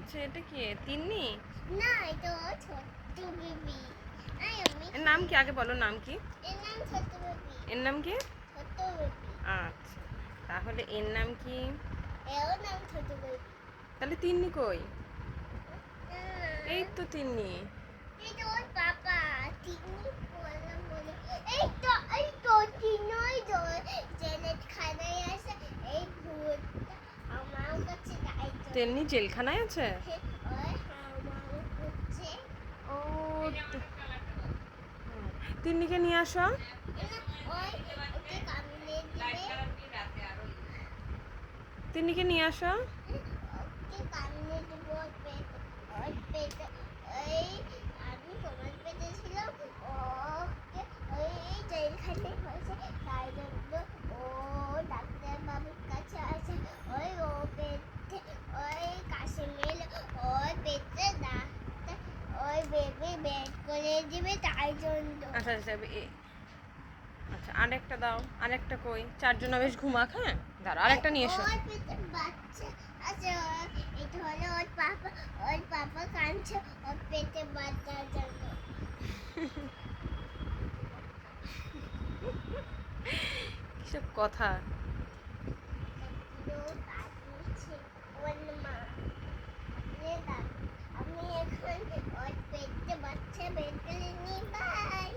আচ্ছা, এটা কি তিন্নি? না, এটা ছোট্ট বেবি। এর নাম কি আগে বলো, নাম কি? এর নাম ছোট্ট বেবি। এর নাম কি? ছোট্ট বেবি। আচ্ছা, তাহলে এর নাম কি? এর নাম ছোট্ট বেবি। তাহলে তিন্নি কই? এই তো তিন্নি। এটা ওর বাবা। তিনি বললাম বলে এই তো তিনই তো জেলখানায় আছে। এই ভূতটা আমার কাছে তাই তো। তিন্নি জেলখানায় আছে? ওই আমার করছে। ও, তিন্নিকে নিয়ে আসো। ওই ওকে কামড়ে দিবে। তিন্নিকে নিয়ে আসো। ওকে কামড়ে দিব ওর পেটে। ওর পেটে ওই আমি তোমার পেটে ছিলাম। ওকে ওই জেলখানায় হয়েছে তাই জন্য ও ডাক্তার বাবুর কাছে আছে। ওই ও পেটে ওই কাশি মেলে ওর পেটে ডাক্তার ওই বেবি বেড করে দিবে তাই জন্য। আচ্ছা আচ্ছা, আচ্ছা আরেকটা দাও। আরেকটা কই? চারজনা বেশ ঘুমাক। হ্যাঁ, দাঁড়া, আরেকটা নিয়ে এসো। ওর পেটে বাচ্চা আছে। এটা হলো ওর পাপা কাঁদছে ওর পেটে বাচ্চার জন্য। কিসব কথা? ওর মা আমি এখন ওর পেটে বাচ্চা বের করে নিই। বাই।